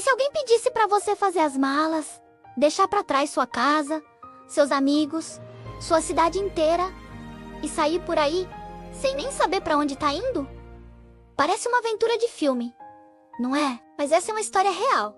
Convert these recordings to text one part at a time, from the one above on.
se alguém pedisse para você fazer as malas, deixar para trás sua casa, seus amigos, sua cidade inteira e sair por aí sem nem saber para onde tá indo? Parece uma aventura de filme, não é? Mas essa é uma história real,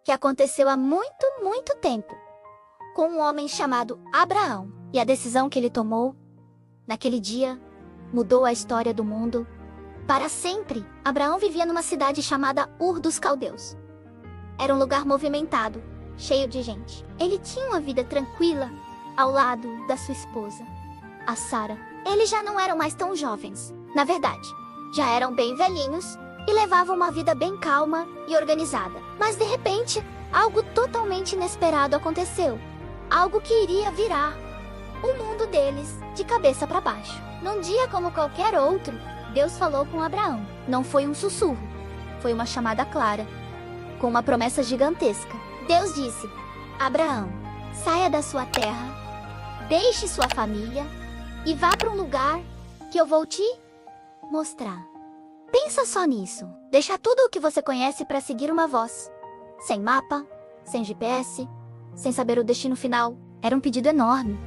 que aconteceu há muito tempo, com um homem chamado Abraão. E a decisão que ele tomou, naquele dia, mudou a história do mundo para sempre. Abraão vivia numa cidade chamada Ur dos Caldeus. Era um lugar movimentado, cheio de gente. Ele tinha uma vida tranquila ao lado da sua esposa, a Sara. Eles já não eram mais tão jovens. Na verdade, já eram bem velhinhos e levavam uma vida bem calma e organizada. Mas de repente, algo totalmente inesperado aconteceu. Algo que iria virar o mundo deles de cabeça para baixo. Num dia como qualquer outro, Deus falou com Abraão. Não foi um sussurro, foi uma chamada clara, com uma promessa gigantesca. Deus disse: Abraão, saia da sua terra, deixe sua família e vá para um lugar que eu vou te mostrar. Pensa só nisso. Deixar tudo o que você conhece para seguir uma voz. Sem mapa, sem GPS, sem saber o destino final. Era um pedido enorme,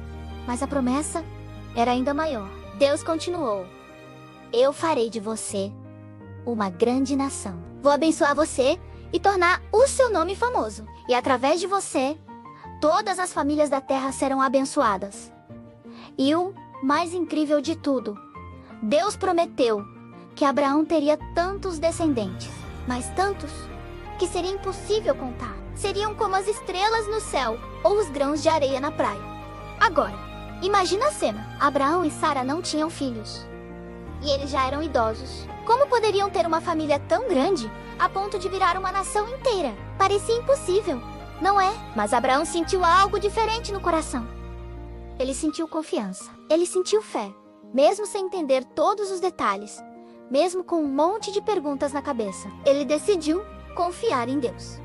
mas a promessa era ainda maior. Deus continuou: eu farei de você uma grande nação. Vou abençoar você e tornar o seu nome famoso. E através de você, todas as famílias da terra serão abençoadas. E o mais incrível de tudo, Deus prometeu que Abraão teria tantos descendentes, mas tantos, que seria impossível contar. Seriam como as estrelas no céu ou os grãos de areia na praia. Agora, imagina a cena. Abraão e Sara não tinham filhos. E eles já eram idosos. Como poderiam ter uma família tão grande a ponto de virar uma nação inteira? Parecia impossível, não é? Mas Abraão sentiu algo diferente no coração. Ele sentiu confiança. Ele sentiu fé. Mesmo sem entender todos os detalhes, mesmo com um monte de perguntas na cabeça, ele decidiu confiar em Deus.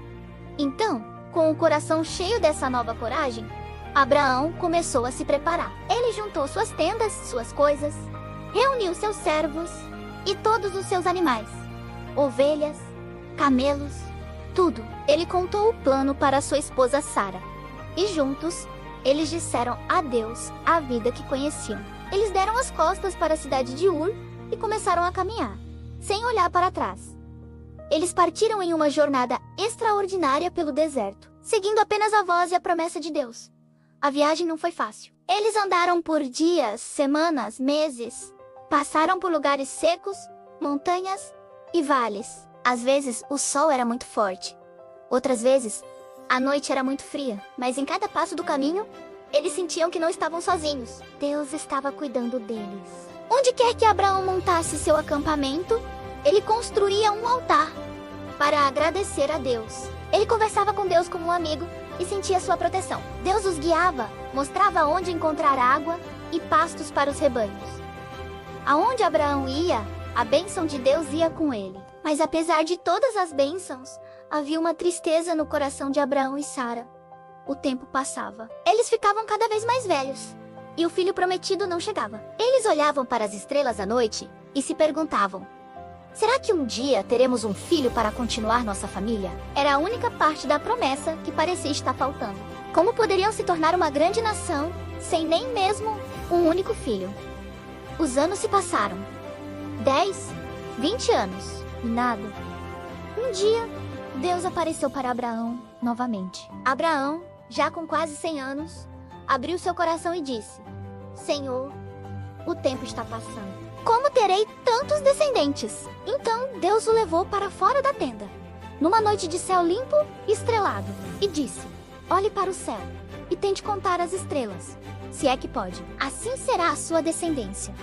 Então, com o coração cheio dessa nova coragem, Abraão começou a se preparar. Ele juntou suas tendas, suas coisas, reuniu seus servos e todos os seus animais, ovelhas, camelos, tudo. Ele contou o plano para sua esposa Sara. E juntos, eles disseram adeus à vida que conheciam. Eles deram as costas para a cidade de Ur e começaram a caminhar, sem olhar para trás. Eles partiram em uma jornada extraordinária pelo deserto, seguindo apenas a voz e a promessa de Deus. A viagem não foi fácil. Eles andaram por dias, semanas, meses. Passaram por lugares secos, montanhas e vales. Às vezes, o sol era muito forte. Outras vezes, a noite era muito fria. Mas em cada passo do caminho, eles sentiam que não estavam sozinhos. Deus estava cuidando deles. Onde quer que Abraão montasse seu acampamento, ele construía um altar para agradecer a Deus. Ele conversava com Deus como um amigo e sentia sua proteção. Deus os guiava, mostrava onde encontrar água e pastos para os rebanhos. Aonde Abraão ia, a bênção de Deus ia com ele. Mas apesar de todas as bênçãos, havia uma tristeza no coração de Abraão e Sara. O tempo passava. Eles ficavam cada vez mais velhos, e o filho prometido não chegava. Eles olhavam para as estrelas à noite e se perguntavam: será que um dia teremos um filho para continuar nossa família? Era a única parte da promessa que parecia estar faltando. Como poderiam se tornar uma grande nação sem nem mesmo um único filho? Os anos se passaram. 10, 20 anos. E nada. Um dia, Deus apareceu para Abraão novamente. Abraão, já com quase 100 anos, abriu seu coração e disse: Senhor, o tempo está passando. Como terei tantos descendentes? Então Deus o levou para fora da tenda, numa noite de céu limpo e estrelado, e disse: olhe para o céu e tente contar as estrelas, se é que pode. Assim será a sua descendência.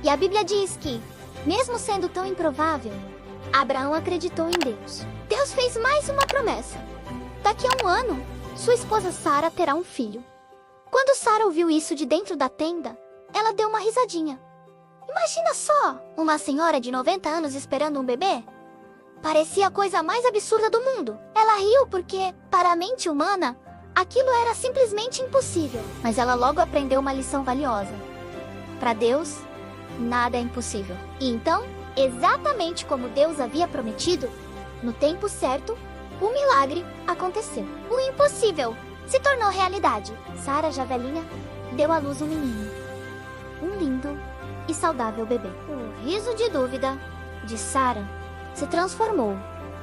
E a Bíblia diz que, mesmo sendo tão improvável, Abraão acreditou em Deus. Deus fez mais uma promessa. Daqui a um ano, sua esposa Sara terá um filho. Quando Sara ouviu isso de dentro da tenda, ela deu uma risadinha. Imagina só, uma senhora de 90 anos esperando um bebê? Parecia a coisa mais absurda do mundo. Ela riu porque, para a mente humana, aquilo era simplesmente impossível. Mas ela logo aprendeu uma lição valiosa. Para Deus, nada é impossível. E então, exatamente como Deus havia prometido, no tempo certo, O milagre aconteceu. O impossível se tornou realidade. Sara, já velhinha, deu à luz um menino. Um lindo e saudável bebê. O riso de dúvida de Sara se transformou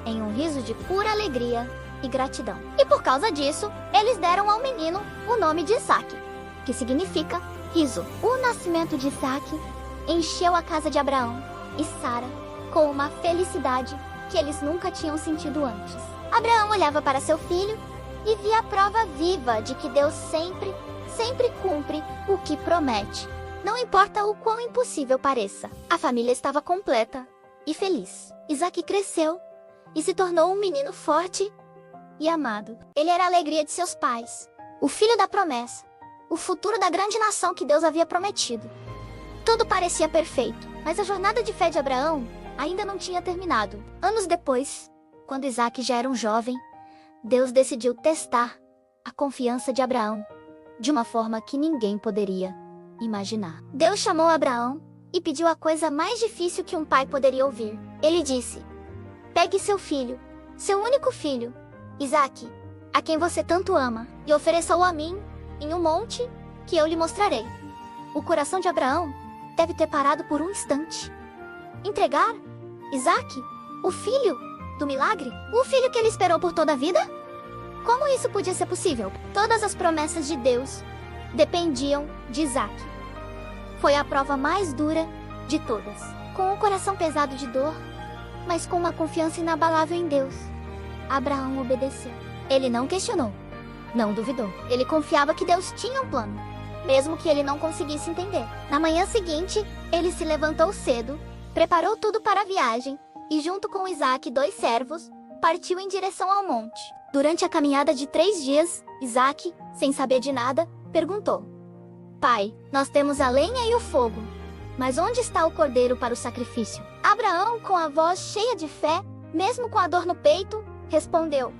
em um riso de pura alegria e gratidão. E por causa disso, eles deram ao menino o nome de Isaque, que significa riso. O nascimento de Isaque encheu a casa de Abraão e Sara com uma felicidade que eles nunca tinham sentido antes. Abraão olhava para seu filho e via a prova viva de que Deus sempre cumpre o que promete. Não importa o quão impossível pareça. A família estava completa e feliz. Isaque cresceu e se tornou um menino forte e amado. Ele era a alegria de seus pais, o filho da promessa, o futuro da grande nação que Deus havia prometido. Tudo parecia perfeito, mas a jornada de fé de Abraão ainda não tinha terminado. Anos depois, quando Isaque já era um jovem, Deus decidiu testar a confiança de Abraão de uma forma que ninguém poderia imaginar. Deus chamou Abraão e pediu a coisa mais difícil que um pai poderia ouvir. Ele disse: pegue seu filho, seu único filho, Isaque, a quem você tanto ama, e ofereça-o a mim em um monte que eu lhe mostrarei. O coração de Abraão deve ter parado por um instante. Entregar Isaque, o filho do milagre? O filho que ele esperou por toda a vida? Como isso podia ser possível? Todas as promessas de Deus dependiam de Isaque. Foi a prova mais dura de todas. Com o coração pesado de dor, mas com uma confiança inabalável em Deus, Abraão obedeceu. Ele não questionou, não duvidou. Ele confiava que Deus tinha um plano, mesmo que ele não conseguisse entender. Na manhã seguinte, ele se levantou cedo, preparou tudo para a viagem e, junto com Isaque e 2 servos, partiu em direção ao monte. Durante a caminhada de 3 dias, Isaque, sem saber de nada, perguntou: pai, nós temos a lenha e o fogo, mas onde está o cordeiro para o sacrifício? Abraão, com a voz cheia de fé, mesmo com a dor no peito, respondeu: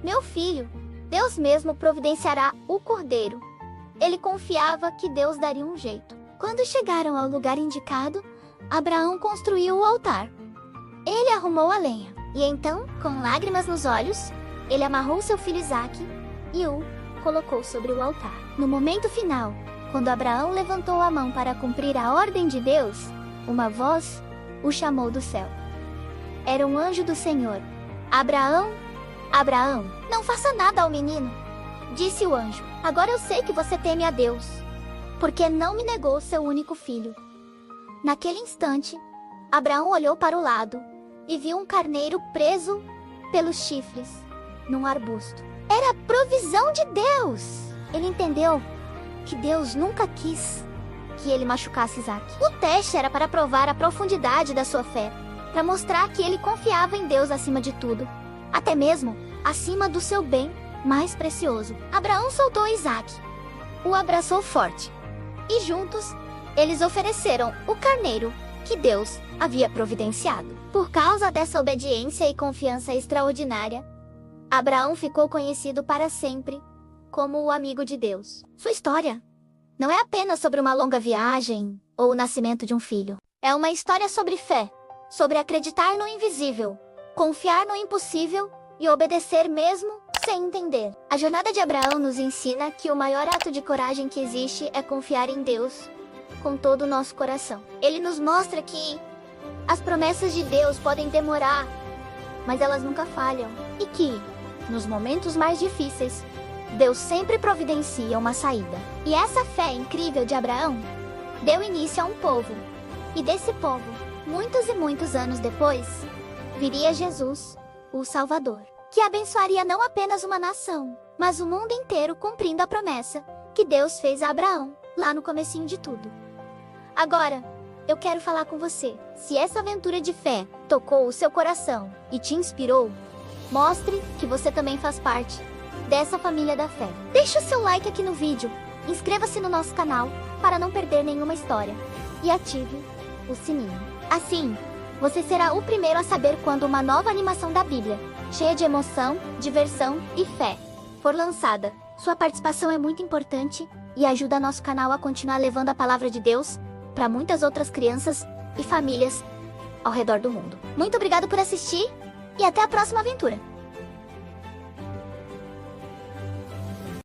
meu filho, Deus mesmo providenciará o cordeiro. Ele confiava que Deus daria um jeito. Quando chegaram ao lugar indicado, Abraão construiu o altar. Ele arrumou a lenha, e então, com lágrimas nos olhos, ele amarrou seu filho Isaque e o colocou sobre o altar. No momento final, quando Abraão levantou a mão para cumprir a ordem de Deus, uma voz o chamou do céu. Era um anjo do Senhor. Abraão, Abraão, não faça nada ao menino, disse o anjo. Agora eu sei que você teme a Deus, porque não me negou seu único filho. Naquele instante, Abraão olhou para o lado e viu um carneiro preso pelos chifres num arbusto. Era a provisão de Deus! Ele entendeu que Deus nunca quis que ele machucasse Isaque. O teste era para provar a profundidade da sua fé, para mostrar que ele confiava em Deus acima de tudo, até mesmo acima do seu bem mais precioso. Abraão soltou Isaque, o abraçou forte, e juntos eles ofereceram o carneiro que Deus havia providenciado. Por causa dessa obediência e confiança extraordinária, Abraão ficou conhecido para sempre como o amigo de Deus. Sua história não é apenas sobre uma longa viagem ou o nascimento de um filho. É uma história sobre fé, sobre acreditar no invisível, confiar no impossível e obedecer mesmo sem entender. A jornada de Abraão nos ensina que o maior ato de coragem que existe é confiar em Deus com todo o nosso coração. Ele nos mostra que as promessas de Deus podem demorar, mas elas nunca falham. E que, nos momentos mais difíceis, Deus sempre providencia uma saída. E essa fé incrível de Abraão deu início a um povo. E desse povo, muitos e muitos anos depois, viria Jesus, o Salvador, que abençoaria não apenas uma nação, mas o mundo inteiro, cumprindo a promessa que Deus fez a Abraão, lá no comecinho de tudo. Agora, eu quero falar com você. Se essa aventura de fé tocou o seu coração e te inspirou, mostre que você também faz parte dessa família da fé. Deixe o seu like aqui no vídeo, inscreva-se no nosso canal para não perder nenhuma história e ative o sininho. Assim, você será o primeiro a saber quando uma nova animação da Bíblia, cheia de emoção, diversão e fé, for lançada. Sua participação é muito importante e ajuda nosso canal a continuar levando a palavra de Deus para muitas outras crianças e famílias ao redor do mundo. Muito obrigado por assistir e até a próxima aventura!